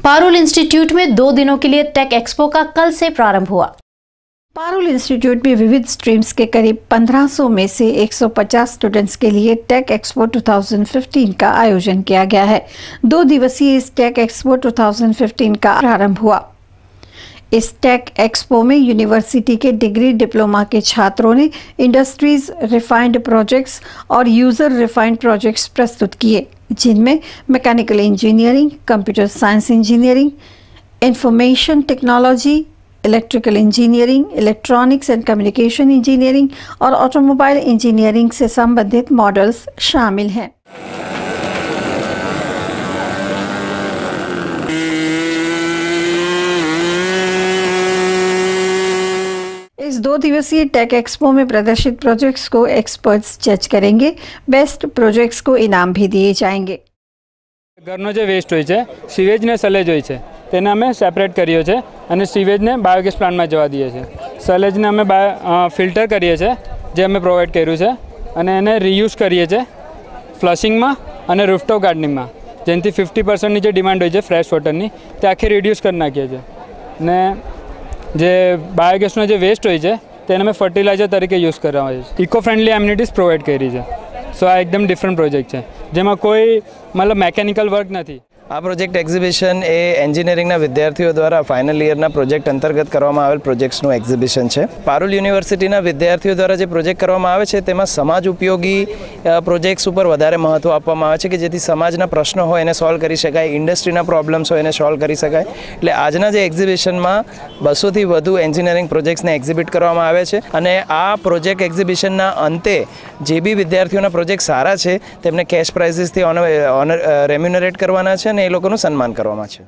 Parul institute में 2 दिनों के लिए टेक एक्सपो का कल से प्रारंभ हुआ। पारुल इंस्टीट्यूट में विविध स्ट्रीम्स के करीब 1500 में से 150 स्टूडेंट्स के लिए टेक एक्सपो 2015 का आयोजन किया गया है। 2 दिवसीय इस टेक एक्सपो 2015 का प्रारंभ हुआ। इस टेक एक्सपो में यूनिवर्सिटी के डिग्री डिप्लोमा के छात्रों ने इंडस्ट्रीज रिफाइंड प्रोजेक्ट्स और यूजर रिफाइंड प्रोजेक्ट्स प्रस्तुत किए, जिनमें mechanical engineering, computer science engineering, information technology, electrical engineering, electronics and communication engineering और ऑटोमोबाइल इंजीनियरिंग से संबंधित मॉडल्स शामिल हैं। इस 2 दिवसीय टेक एक्सपो में प्रदर्शित प्रोजेक्ट्स को एक्सपर्ट्स जज करेंगे। बेस्ट प्रोजेक्ट्स को इनाम भी दिए जाएंगे। घरनो जे वेस्ट होय छे, सीवेज ने सलेज होय छे, तेने अमे सेपरेट कर्यो छे अने सीवेज ने बायोगेस प्लांट में जवा दीए छे। सलेज ने अमे फिल्टर करीए छे, जे अमे प्रोवाइड कर्युं छे अने एने रियूज करीए छे फ्लशिंग में अने रूफटॉप गार्डनिंग में, जेनाथी 50% नी जे डिमांड होय छे फ्रेश वॉटरनी ते आखी रिड्यूस कर नाखीए छे। ने जे बायोगेसनो जे वेस्ट होय छे तेने अमे फर्टिलाइजर तरीके यूज करवा आवे छे। इको फ्रेंडली एम्युनिटीज प्रोवाइड करी छे। सो आ एकदम डिफरंट प्रोजेक्ट है, जेमां कोई मतलब मेकेनिकल वर्क नहीं। आ प्रोजेक्ट एक्जिबिशन ए एंजीनियरिंगना विद्यार्थीओ द्वारा फाइनल ईयरना प्रोजेक्ट अंतर्गत करवामां आवेल प्रोजेक्ट्सनुं एक्जिबिशन है। पारुल यूनिवर्सिटीना विद्यार्थीओ द्वारा जे प्रोजेक्ट करवामां आवे छे तेमां समाज उपयोगी प्रोजेक्ट्स पर वधारे महत्व आपवामां आवे छे कि जेथी समाजना प्रश्नो होय एने सॉल्व करी शकाय, इंडस्ट्रीना प्रॉब्लम्स होय एने सॉल्व करी शकाय। एटले आजना जे एक्जिबिशनमां 200 थी वधु एंजीनियरिंग प्रोजेक्ट्सने एक्जिबिट करवामां आवे छे अने आ प्रोजेक्ट एक्जिबिशनना अंते जे बी विद्यार्थीओना प्रोजेक्ट सारा छे तेमने कैश प्राइजेसथी रेम्युनरेट करवाना छे અને એ લોકોનું સન્માન કરવામાં છે।